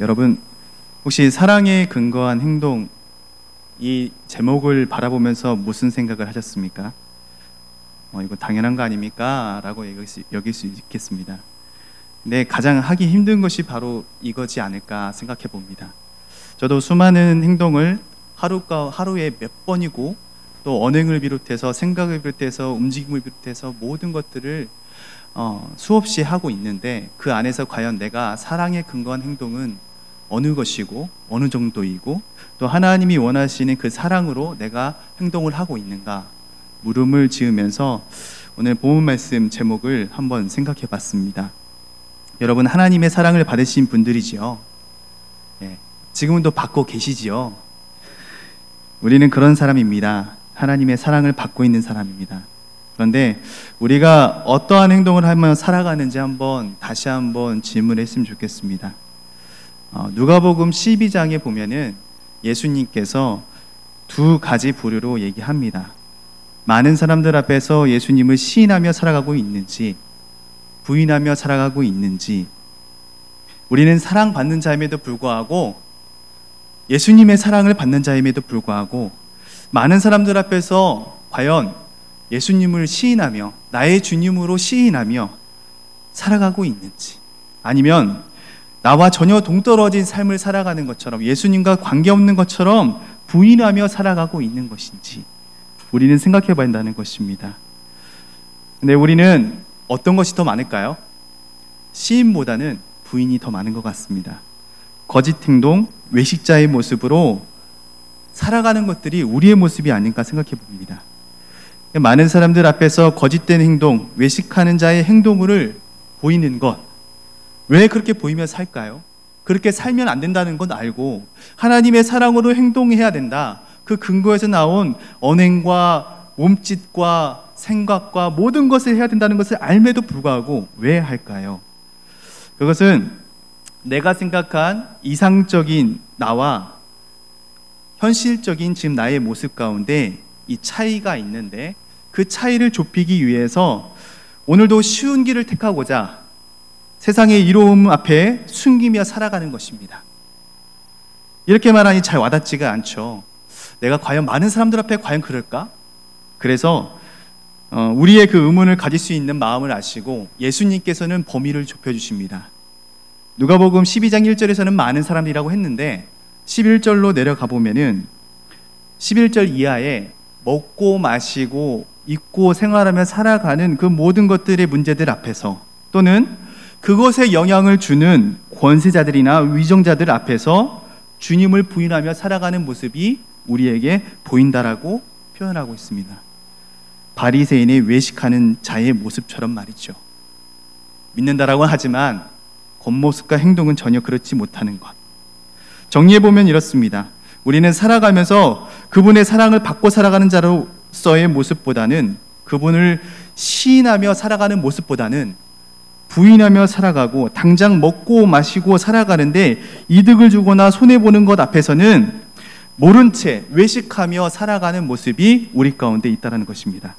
여러분, 혹시 사랑에 근거한 행동, 이 제목을 바라보면서 무슨 생각을 하셨습니까? 이거 당연한 거 아닙니까? 라고 여길 수 있겠습니다. 근데 가장 하기 힘든 것이 바로 이거지 않을까 생각해 봅니다. 저도 수많은 행동을 하루에 몇 번이고 또 언행을 비롯해서 생각을 비롯해서 움직임을 비롯해서 모든 것들을 수없이 하고 있는데, 그 안에서 과연 내가 사랑에 근거한 행동은 어느 것이고 어느 정도이고 또 하나님이 원하시는 그 사랑으로 내가 행동을 하고 있는가 물음을 지으면서 오늘 본문 말씀 제목을 한번 생각해 봤습니다. 여러분, 하나님의 사랑을 받으신 분들이지요. 지금도 받고 계시지요. 우리는 그런 사람입니다. 하나님의 사랑을 받고 있는 사람입니다. 그런데 우리가 어떠한 행동을 하며 살아가는지 다시 한번 질문했으면 좋겠습니다. 누가복음 12장에 보면은 예수님께서 두 가지 부류로 얘기합니다. 많은 사람들 앞에서 예수님을 시인하며 살아가고 있는지, 부인하며 살아가고 있는지. 우리는 사랑받는 자임에도 불구하고, 예수님의 사랑을 받는 자임에도 불구하고 많은 사람들 앞에서 과연 예수님을 시인하며 나의 주님으로 시인하며 살아가고 있는지, 아니면 나와 전혀 동떨어진 삶을 살아가는 것처럼, 예수님과 관계없는 것처럼 부인하며 살아가고 있는 것인지 우리는 생각해 봐야 한다는 것입니다. 근데 우리는 어떤 것이 더 많을까요? 시인보다는 부인이 더 많은 것 같습니다. 거짓 행동, 외식자의 모습으로 살아가는 것들이 우리의 모습이 아닌가 생각해 봅니다. 많은 사람들 앞에서 거짓된 행동, 외식하는 자의 행동을 보이는 것, 왜 그렇게 보이며 살까요? 그렇게 살면 안 된다는 건 알고 하나님의 사랑으로 행동해야 된다, 그 근거에서 나온 언행과 몸짓과 생각과 모든 것을 해야 된다는 것을 알매도 불구하고 왜 할까요? 그것은 내가 생각한 이상적인 나와 현실적인 지금 나의 모습 가운데 이 차이가 있는데, 그 차이를 좁히기 위해서 오늘도 쉬운 길을 택하고자 세상의 이로움 앞에 숨기며 살아가는 것입니다. 이렇게 말하니 잘 와닿지가 않죠. 내가 과연 많은 사람들 앞에 과연 그럴까? 그래서 우리의 그 의문을 가질 수 있는 마음을 아시고 예수님께서는 범위를 좁혀주십니다. 누가복음 12장 1절에서는 많은 사람이라고 했는데 11절로 내려가 보면은 11절 이하에 먹고 마시고 입고 생활하며 살아가는 그 모든 것들의 문제들 앞에서, 또는 그것에 영향을 주는 권세자들이나 위정자들 앞에서 주님을 부인하며 살아가는 모습이 우리에게 보인다라고 표현하고 있습니다. 바리새인의 외식하는 자의 모습처럼 말이죠. 믿는다라고 하지만 겉모습과 행동은 전혀 그렇지 못하는 것. 정리해보면 이렇습니다. 우리는 살아가면서 그분의 사랑을 받고 살아가는 자로서의 모습보다는, 그분을 시인하며 살아가는 모습보다는 부인하며 살아가고 당장 먹고 마시고 살아가는데 이득을 주거나 손해보는 것 앞에서는 모른 채 외식하며 살아가는 모습이 우리 가운데 있다는 것입니다.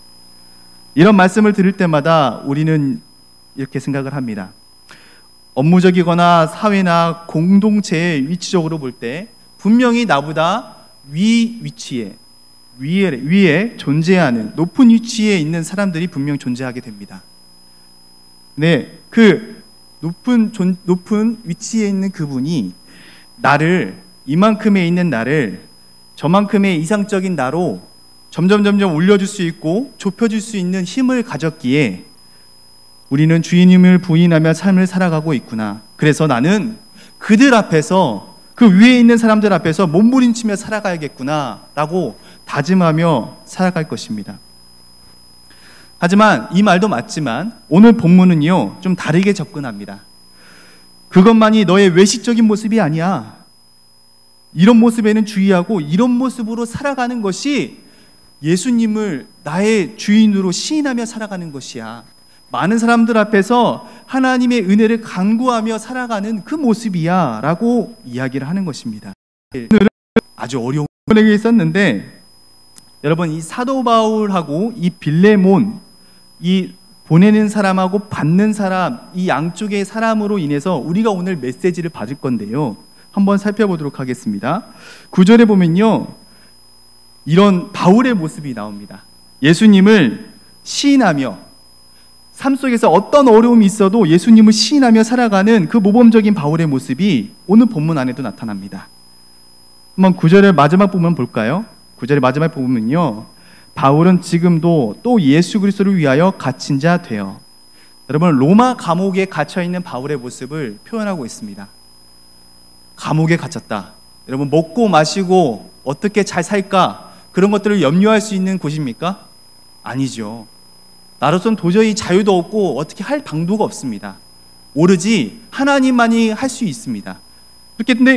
이런 말씀을 들을 때마다 우리는 이렇게 생각을 합니다. 업무적이거나 사회나 공동체의 위치적으로 볼 때 분명히 나보다 위에 존재하는 높은 위치에 있는 사람들이 분명 존재하게 됩니다. 네, 그 높은 위치에 있는 그분이 이만큼에 있는 나를 저만큼의 이상적인 나로 점점 올려줄 수 있고 좁혀줄 수 있는 힘을 가졌기에 우리는 주님을 부인하며 삶을 살아가고 있구나. 그래서 나는 그들 앞에서, 그 위에 있는 사람들 앞에서 몸부림치며 살아가야겠구나 라고 다짐하며 살아갈 것입니다. 하지만 이 말도 맞지만 오늘 본문은요, 좀 다르게 접근합니다. 그것만이 너의 외식적인 모습이 아니야. 이런 모습에는 주의하고 이런 모습으로 살아가는 것이 예수님을 나의 주인으로 시인하며 살아가는 것이야. 많은 사람들 앞에서 하나님의 은혜를 간구하며 살아가는 그 모습이야 라고 이야기를 하는 것입니다. 오늘은 아주 어려운 분에게 있었는데, 여러분, 이 사도 바울하고 이 빌레몬, 이 보내는 사람하고 받는 사람, 이 양쪽의 사람으로 인해서 우리가 오늘 메시지를 받을 건데요. 한번 살펴보도록 하겠습니다. 9절에 보면요, 이런 바울의 모습이 나옵니다. 예수님을 시인하며, 삶 속에서 어떤 어려움이 있어도 예수님을 시인하며 살아가는 그 모범적인 바울의 모습이 오늘 본문 안에도 나타납니다. 한번 9절의 마지막 부분 볼까요? 9절의 마지막 부분은요, 바울은 지금도 또 예수 그리스도를 위하여 갇힌 자 되어. 여러분, 로마 감옥에 갇혀있는 바울의 모습을 표현하고 있습니다. 감옥에 갇혔다. 여러분, 먹고 마시고 어떻게 잘 살까, 그런 것들을 염려할 수 있는 곳입니까? 아니죠. 나로서는 도저히 자유도 없고 어떻게 할 방도가 없습니다. 오로지 하나님만이 할 수 있습니다.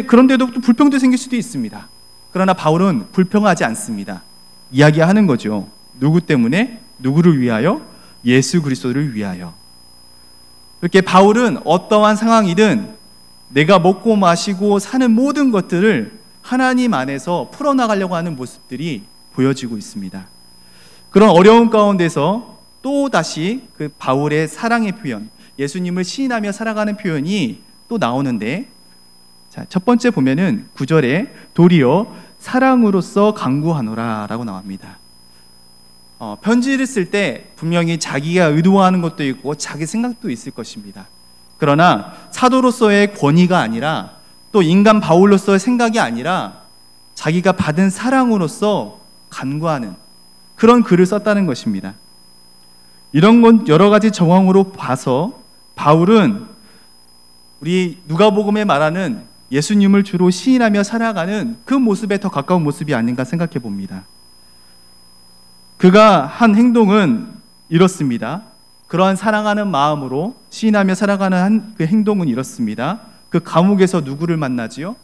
그런데도 또 불평도 생길 수도 있습니다. 그러나 바울은 불평하지 않습니다. 이야기하는 거죠. 누구 때문에? 누구를 위하여? 예수 그리스도를 위하여. 이렇게 바울은 어떠한 상황이든 내가 먹고 마시고 사는 모든 것들을 하나님 안에서 풀어나가려고 하는 모습들이 보여지고 있습니다. 그런 어려움 가운데서 또다시 그 바울의 사랑의 표현, 예수님을 시인하며 살아가는 표현이 또 나오는데, 자, 첫 번째 보면은 9절에 도리어 사랑으로서 강구하노라 라고 나옵니다. 편지를 쓸 때 분명히 자기가 의도하는 것도 있고 자기 생각도 있을 것입니다. 그러나 사도로서의 권위가 아니라, 또 인간 바울로서의 생각이 아니라 자기가 받은 사랑으로서 간구하는 그런 글을 썼다는 것입니다. 이런 건 여러 가지 정황으로 봐서 바울은 우리 누가복음에 말하는 예수님을 주로 시인하며 살아가는 그 모습에 더 가까운 모습이 아닌가 생각해 봅니다. 그가 한 행동은 이렇습니다. 그러한 사랑하는 마음으로 시인하며 살아가는 그 행동은 이렇습니다. 그 감옥에서 누구를 만나지요?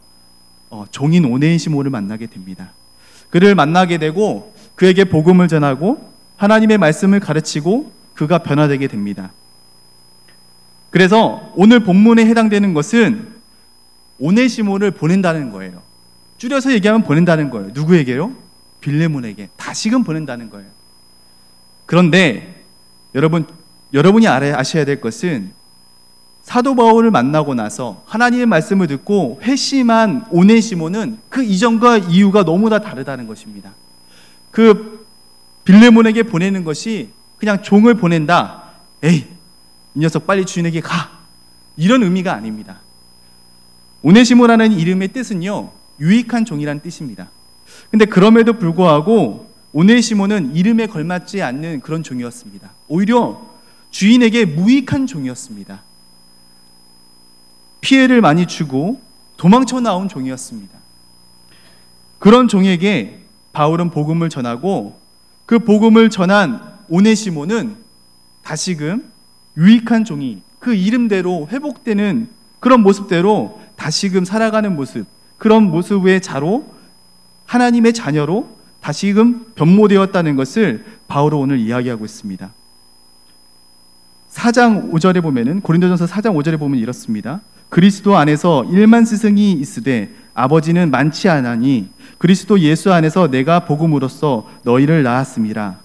종인 오네시모를 만나게 됩니다. 그를 만나게 되고 그에게 복음을 전하고 하나님의 말씀을 가르치고 그가 변화되게 됩니다. 그래서 오늘 본문에 해당되는 것은 오네시모를 보낸다는 거예요. 줄여서 얘기하면 보낸다는 거예요. 누구에게요? 빌레몬에게 다시금 보낸다는 거예요. 그런데 여러분이 아셔야 될 것은 사도 바울을 만나고 나서 하나님의 말씀을 듣고 회심한 오네시모는 그 이전과 이유가 너무나 다르다는 것입니다. 그 빌레몬에게 보내는 것이 그냥 종을 보낸다, 에이 이 녀석 빨리 주인에게 가, 이런 의미가 아닙니다. 오네시모라는 이름의 뜻은요, 유익한 종이라는 뜻입니다. 근데 그럼에도 불구하고 오네시모는 이름에 걸맞지 않는 그런 종이었습니다. 오히려 주인에게 무익한 종이었습니다. 피해를 많이 주고 도망쳐 나온 종이었습니다. 그런 종에게 바울은 복음을 전하고 그 복음을 전한 오네시모는 다시금 유익한 종이 그 이름대로 회복되는 그런 모습대로 다시금 살아가는 모습, 그런 모습의 자로 하나님의 자녀로 다시금 변모되었다는 것을 바울은 오늘 이야기하고 있습니다. 4장 5절에 보면은, 고린도전서 4장 5절에 보면 이렇습니다. 그리스도 안에서 1만 스승이 있으되 아버지는 많지 않으니 그리스도 예수 안에서 내가 복음으로써 너희를 낳았음이라.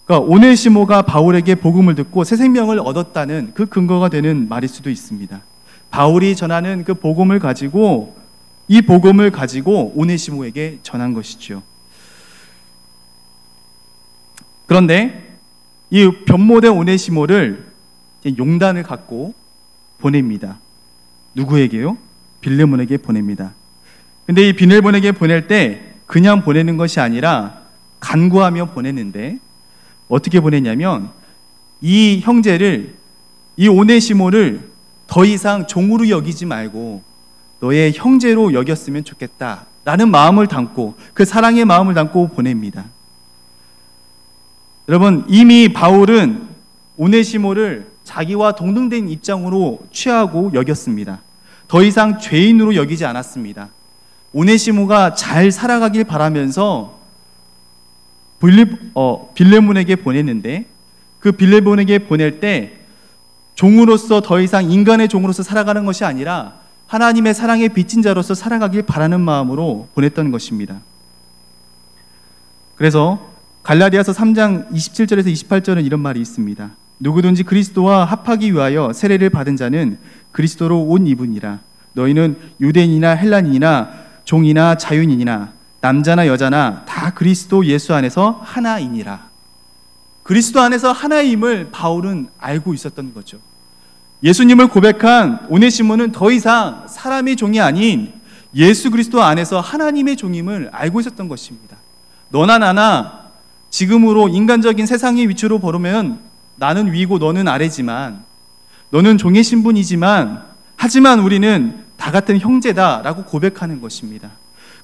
그러니까 오네시모가 바울에게 복음을 듣고 새 생명을 얻었다는 그 근거가 되는 말일 수도 있습니다. 바울이 전하는 그 복음을 가지고, 이 복음을 가지고 오네시모에게 전한 것이죠. 그런데 이 변모된 오네시모를 용단을 갖고 보냅니다. 누구에게요? 빌레몬에게 보냅니다. 근데 이 빌레몬에게 보낼 때 그냥 보내는 것이 아니라 간구하며 보내는데, 어떻게 보냈냐면 이 형제를, 이 오네시모를 더 이상 종으로 여기지 말고 너의 형제로 여겼으면 좋겠다 라는 마음을 담고, 그 사랑의 마음을 담고 보냅니다. 여러분, 이미 바울은 오네시모를 자기와 동등된 입장으로 취하고 여겼습니다. 더 이상 죄인으로 여기지 않았습니다. 오네시모가 잘 살아가길 바라면서 빌레몬에게 보냈는데, 그 빌레몬에게 보낼 때 종으로서 더 이상 인간의 종으로서 살아가는 것이 아니라 하나님의 사랑의 빚진 자로서 살아가길 바라는 마음으로 보냈던 것입니다. 그래서 갈라디아서 3장 27절에서 28절은 이런 말이 있습니다. 누구든지 그리스도와 합하기 위하여 세례를 받은 자는 그리스도로 옷 입으니라. 너희는 유대인이나 헬라인이나 종이나 자유인이나 남자나 여자나 다 그리스도 예수 안에서 하나이니라. 그리스도 안에서 하나임을 바울은 알고 있었던 거죠. 예수님을 고백한 오네시모는 더 이상 사람의 종이 아닌 예수 그리스도 안에서 하나님의 종임을 알고 있었던 것입니다. 너나 나나 지금으로 인간적인 세상의 위치로 보면 나는 위고 너는 아래지만, 너는 종의 신분이지만, 하지만 우리는 다 같은 형제다라고 고백하는 것입니다.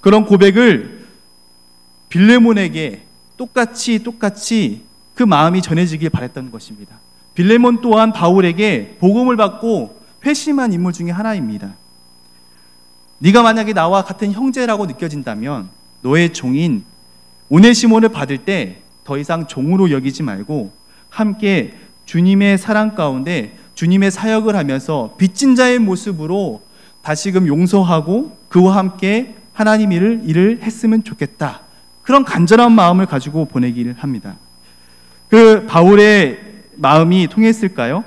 그런 고백을 빌레몬에게 똑같이 그 마음이 전해지길 바랬던 것입니다. 빌레몬 또한 바울에게 복음을 받고 회심한 인물 중에 하나입니다. 네가 만약에 나와 같은 형제라고 느껴진다면 너의 종인 오네시모를 받을 때 더 이상 종으로 여기지 말고 함께 주님의 사랑 가운데 주님의 사역을 하면서 빚진 자의 모습으로 다시금 용서하고 그와 함께 하나님 일을 했으면 좋겠다. 그런 간절한 마음을 가지고 보내기를 합니다. 그 바울의 마음이 통했을까요?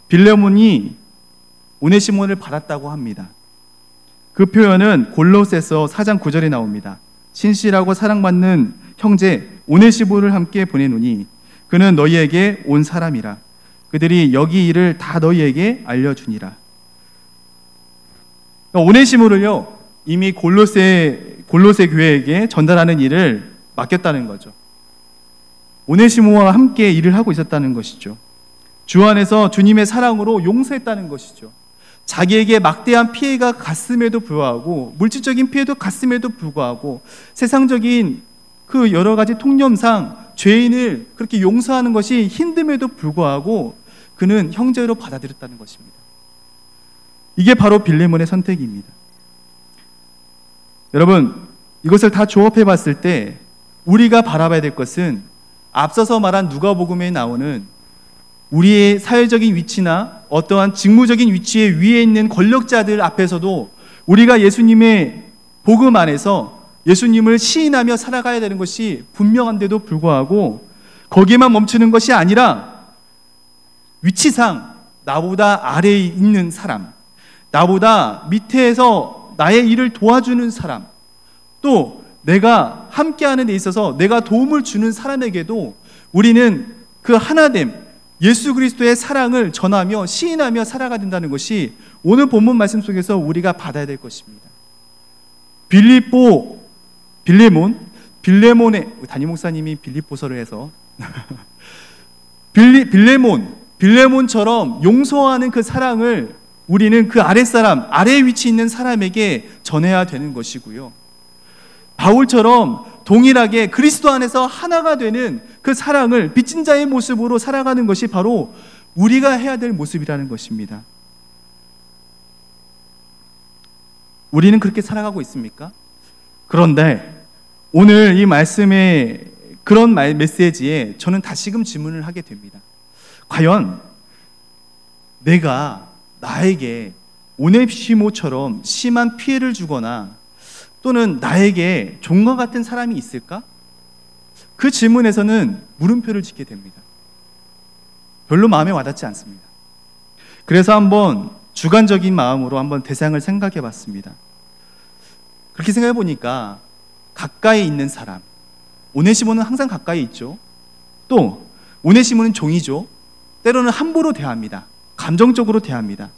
빌레몬이 오네시몬을 받았다고 합니다. 그 표현은 골로새서 4장 9절에 나옵니다. 신실하고 사랑받는 형제 오네시모를 함께 보내노니 그는 너희에게 온 사람이라. 그들이 여기 일을 다 너희에게 알려주니라. 오네시모를요 이미 골로새 교회에게 전달하는 일을 맡겼다는 거죠. 오네시모와 함께 일을 하고 있었다는 것이죠. 주 안에서 주님의 사랑으로 용서했다는 것이죠. 자기에게 막대한 피해가 갔음에도 불구하고, 물질적인 피해도 갔음에도 불구하고, 세상적인 그 여러 가지 통념상 죄인을 그렇게 용서하는 것이 힘듦에도 불구하고 그는 형제로 받아들였다는 것입니다. 이게 바로 빌레몬의 선택입니다. 여러분, 이것을 다 조합해 봤을 때 우리가 바라봐야 될 것은 앞서서 말한 누가복음에 나오는 우리의 사회적인 위치나 어떠한 직무적인 위치에 위에 있는 권력자들 앞에서도 우리가 예수님의 복음 안에서 예수님을 시인하며 살아가야 되는 것이 분명한데도 불구하고 거기에만 멈추는 것이 아니라 위치상 나보다 아래에 있는 사람, 나보다 밑에서 나의 일을 도와주는 사람, 또 내가 함께하는 데 있어서 내가 도움을 주는 사람에게도 우리는 그 하나됨, 예수 그리스도의 사랑을 전하며 시인하며 살아가야 된다는 것이 오늘 본문 말씀 속에서 우리가 받아야 될 것입니다. 빌레몬의 담임 목사님이 빌립보서를 해서 빌레몬처럼 용서하는 그 사랑을 우리는 그 아랫사람, 아래에 위치 있는 사람에게 전해야 되는 것이고요. 바울처럼 동일하게 그리스도 안에서 하나가 되는 그 사랑을 빚진 자의 모습으로 살아가는 것이 바로 우리가 해야 될 모습이라는 것입니다. 우리는 그렇게 살아가고 있습니까? 그런데 오늘 이 말씀의 그런 메시지에 저는 다시금 질문을 하게 됩니다. 과연 내가 나에게 오네시모처럼 심한 피해를 주거나 또는 나에게 종과 같은 사람이 있을까? 그 질문에서는 물음표를 짓게 됩니다. 별로 마음에 와닿지 않습니다. 그래서 한번 주관적인 마음으로 한번 대상을 생각해 봤습니다. 그렇게 생각해 보니까 가까이 있는 사람, 오네시모는 항상 가까이 있죠. 또 오네시모는 종이죠. 때로는 함부로 대합니다. 감정적으로 대합니다.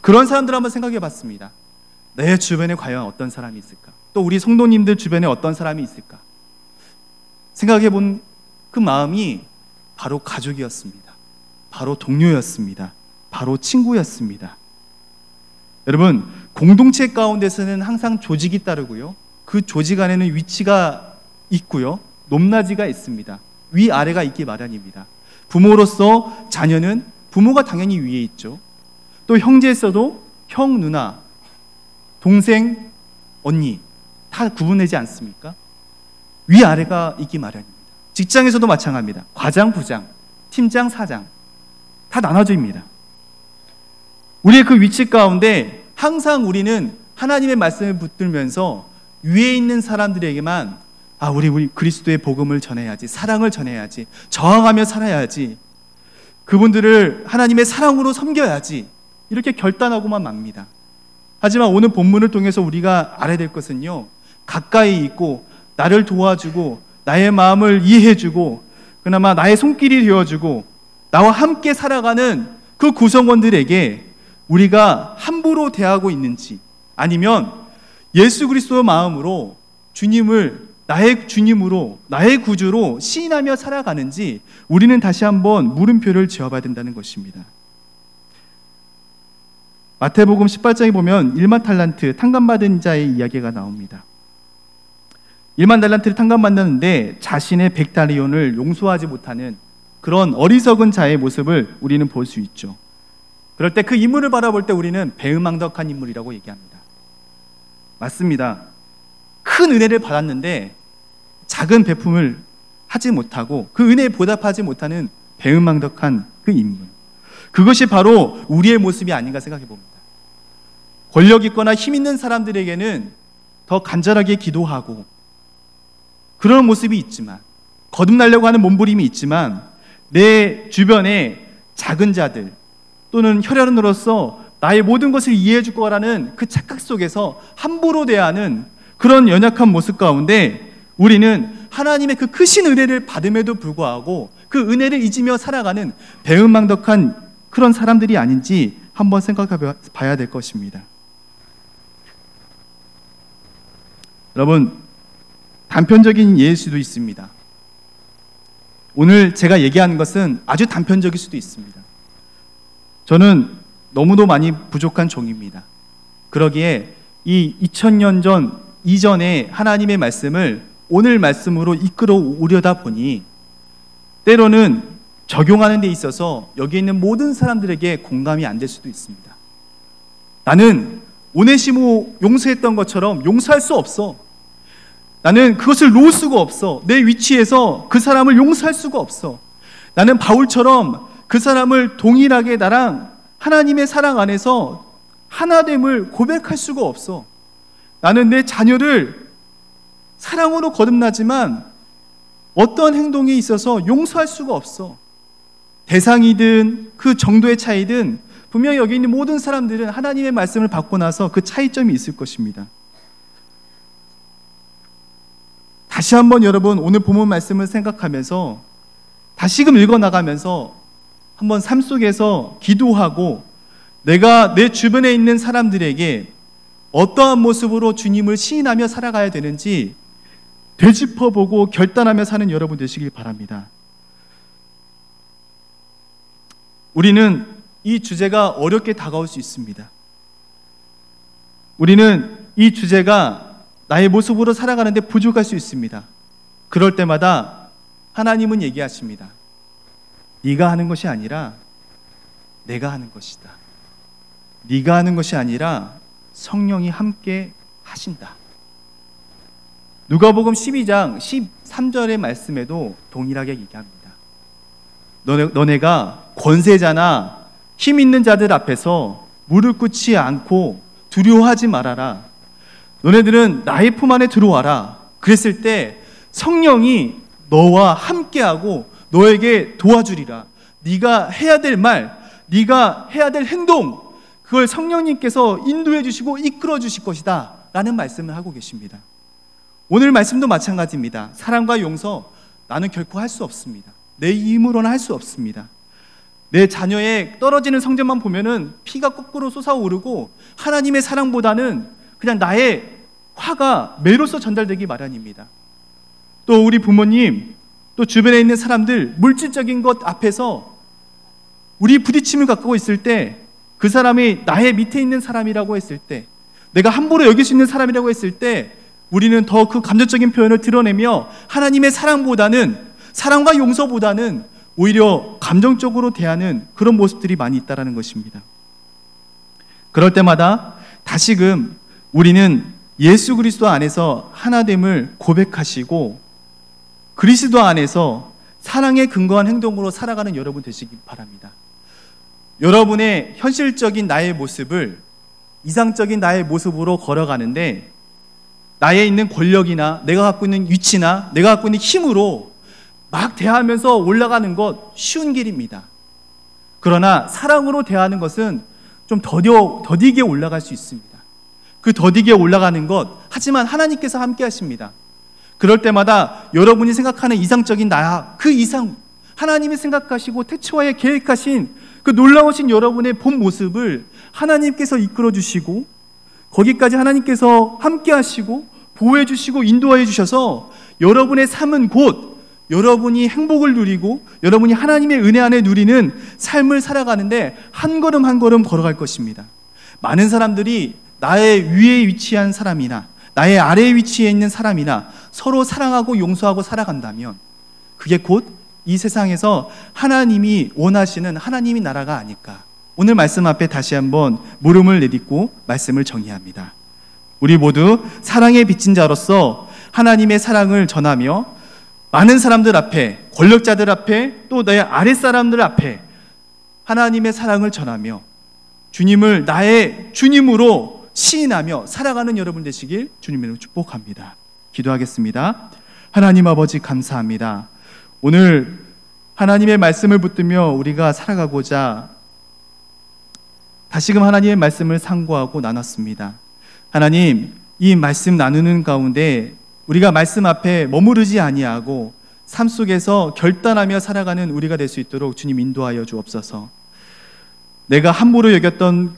그런 사람들 한번 생각해 봤습니다. 내 주변에 과연 어떤 사람이 있을까? 또 우리 성도님들 주변에 어떤 사람이 있을까? 생각해 본 그 마음이 바로 가족이었습니다. 바로 동료였습니다. 바로 친구였습니다. 여러분, 공동체 가운데서는 항상 조직이 따르고요. 그 조직 안에는 위치가 있고요. 높낮이가 있습니다. 위아래가 있기 마련입니다. 부모로서 자녀는 부모가 당연히 위에 있죠. 또 형제에서도 형, 누나, 동생, 언니 다 구분되지 않습니까? 위아래가 있기 마련입니다. 직장에서도 마찬가지입니다. 과장, 부장, 팀장, 사장 다 나눠져 있습니다. 우리의 그 위치 가운데 항상 우리는 하나님의 말씀을 붙들면서 위에 있는 사람들에게만 우리 그리스도의 복음을 전해야지, 사랑을 전해야지, 저항하며 살아야지, 그분들을 하나님의 사랑으로 섬겨야지 이렇게 결단하고만 맙니다. 하지만 오늘 본문을 통해서 우리가 알아야 될 것은요, 가까이 있고 나를 도와주고 나의 마음을 이해해주고 그나마 나의 손길이 되어주고 나와 함께 살아가는 그 구성원들에게 우리가 함부로 대하고 있는지, 아니면 예수 그리스도의 마음으로 주님을 나의 주님으로, 나의 구주로 시인하며 살아가는지 우리는 다시 한번 물음표를 지어봐야 된다는 것입니다. 마태복음 18장에 보면 1만 탈란트 탕감받은 자의 이야기가 나옵니다. 1만 탈란트를 탕감받는데 자신의 100달리온을 용서하지 못하는 그런 어리석은 자의 모습을 우리는 볼 수 있죠. 그럴 때 그 인물을 바라볼 때 우리는 배은망덕한 인물이라고 얘기합니다. 맞습니다. 큰 은혜를 받았는데 작은 배품을 하지 못하고 그 은혜에 보답하지 못하는 배은망덕한 그 인물, 그것이 바로 우리의 모습이 아닌가 생각해 봅니다. 권력 있거나 힘 있는 사람들에게는 더 간절하게 기도하고 그런 모습이 있지만, 거듭나려고 하는 몸부림이 있지만, 내 주변에 작은 자들 또는 혈연으로서 나의 모든 것을 이해해 줄 거라는 그 착각 속에서 함부로 대하는 그런 연약한 모습 가운데 우리는 하나님의 그 크신 은혜를 받음에도 불구하고 그 은혜를 잊으며 살아가는 배은망덕한 그런 사람들이 아닌지 한번 생각해 봐야 될 것입니다. 여러분, 단편적인 예일 수도 있습니다. 오늘 제가 얘기하는 것은 아주 단편적일 수도 있습니다. 저는 너무도 많이 부족한 종입니다. 그러기에 이 2000년 전 이전의 하나님의 말씀을 오늘 말씀으로 이끌어 오려다 보니 때로는 적용하는 데 있어서 여기 있는 모든 사람들에게 공감이 안 될 수도 있습니다. 나는 오네시모 용서했던 것처럼 용서할 수 없어. 나는 그것을 놓을 수가 없어. 내 위치에서 그 사람을 용서할 수가 없어. 나는 바울처럼 그 사람을 동일하게 나랑 하나님의 사랑 안에서 하나됨을 고백할 수가 없어. 나는 내 자녀를 사랑으로 거듭나지만 어떤 행동에 있어서 용서할 수가 없어. 대상이든 그 정도의 차이든 분명히 여기 있는 모든 사람들은 하나님의 말씀을 받고 나서 그 차이점이 있을 것입니다. 다시 한번 여러분 오늘 본문 말씀을 생각하면서 다시금 읽어나가면서 한번 삶 속에서 기도하고 내가 내 주변에 있는 사람들에게 어떠한 모습으로 주님을 시인하며 살아가야 되는지 되짚어보고 결단하며 사는 여러분 되시길 바랍니다. 우리는 이 주제가 어렵게 다가올 수 있습니다. 우리는 이 주제가 나의 모습으로 살아가는데 부족할 수 있습니다. 그럴 때마다 하나님은 얘기하십니다. 네가 하는 것이 아니라 내가 하는 것이다. 네가 하는 것이 아니라 성령이 함께 하신다. 누가복음 12장 13절의 말씀에도 동일하게 얘기합니다. 너네가 권세자나 힘 있는 자들 앞에서 무릎 꿇지 않고 두려워하지 말아라. 너네들은 나의 품 안에 들어와라. 그랬을 때 성령이 너와 함께하고 너에게 도와주리라. 네가 해야 될 말, 네가 해야 될 행동, 그걸 성령님께서 인도해 주시고 이끌어 주실 것이다 라는 말씀을 하고 계십니다. 오늘 말씀도 마찬가지입니다. 사랑과 용서 나는 결코 할 수 없습니다. 내 힘으로는 할 수 없습니다. 내 자녀의 떨어지는 성적만 보면은 피가 거꾸로 솟아오르고 하나님의 사랑보다는 그냥 나의 화가 매로서 전달되기 마련입니다. 또 우리 부모님, 또 주변에 있는 사람들, 물질적인 것 앞에서 우리 부딪힘을 갖고 있을 때 그 사람이 나의 밑에 있는 사람이라고 했을 때, 내가 함부로 여길 수 있는 사람이라고 했을 때 우리는 더 그 감정적인 표현을 드러내며 하나님의 사랑보다는, 사랑과 용서보다는 오히려 감정적으로 대하는 그런 모습들이 많이 있다는 것입니다. 그럴 때마다 다시금 우리는 예수 그리스도 안에서 하나됨을 고백하시고 그리스도 안에서 사랑에 근거한 행동으로 살아가는 여러분 되시기 바랍니다. 여러분의 현실적인 나의 모습을 이상적인 나의 모습으로 걸어가는데 나에 있는 권력이나 내가 갖고 있는 위치나 내가 갖고 있는 힘으로 막 대하면서 올라가는 것 쉬운 길입니다. 그러나 사랑으로 대하는 것은 좀 더디게 올라갈 수 있습니다. 그 더디게 올라가는 것, 하지만 하나님께서 함께 하십니다. 그럴 때마다 여러분이 생각하는 이상적인 나, 그 이상 하나님이 생각하시고 태초에 계획하신 그 놀라우신 여러분의 본 모습을 하나님께서 이끌어 주시고, 거기까지 하나님께서 함께 하시고 보호해 주시고 인도하여 주셔서 여러분의 삶은 곧 여러분이 행복을 누리고 여러분이 하나님의 은혜 안에 누리는 삶을 살아가는데 한 걸음 한 걸음 걸어갈 것입니다. 많은 사람들이 나의 위에 위치한 사람이나 나의 아래에 위치해 있는 사람이나 서로 사랑하고 용서하고 살아간다면 그게 곧 이 세상에서 하나님이 원하시는 하나님의 나라가 아닐까. 오늘 말씀 앞에 다시 한번 물음을 내딛고 말씀을 정의합니다. 우리 모두 사랑의 빚진 자로서 하나님의 사랑을 전하며 많은 사람들 앞에, 권력자들 앞에, 또 내 아랫사람들 앞에 하나님의 사랑을 전하며 주님을 나의 주님으로 시인하며 살아가는 여러분 되시길 주님으로 축복합니다. 기도하겠습니다. 하나님 아버지 감사합니다. 오늘 하나님의 말씀을 붙들며 우리가 살아가고자 다시금 하나님의 말씀을 상고하고 나눴습니다. 하나님, 이 말씀 나누는 가운데 우리가 말씀 앞에 머무르지 아니하고 삶 속에서 결단하며 살아가는 우리가 될 수 있도록 주님 인도하여 주옵소서. 내가 함부로 여겼던,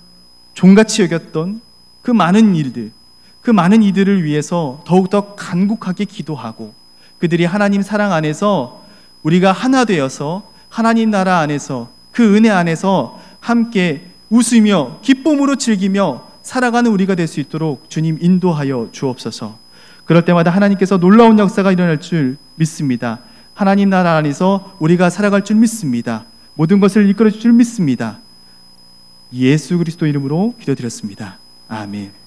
종같이 여겼던 그 많은 이들을 위해서 더욱더 간곡하게 기도하고 그들이 하나님 사랑 안에서 우리가 하나 되어서 하나님 나라 안에서 그 은혜 안에서 함께 웃으며 기쁨으로 즐기며 살아가는 우리가 될 수 있도록 주님 인도하여 주옵소서. 그럴 때마다 하나님께서 놀라운 역사가 일어날 줄 믿습니다. 하나님 나라 안에서 우리가 살아갈 줄 믿습니다. 모든 것을 이끌어 줄 줄 믿습니다. 예수 그리스도 이름으로 기도드렸습니다. 아멘.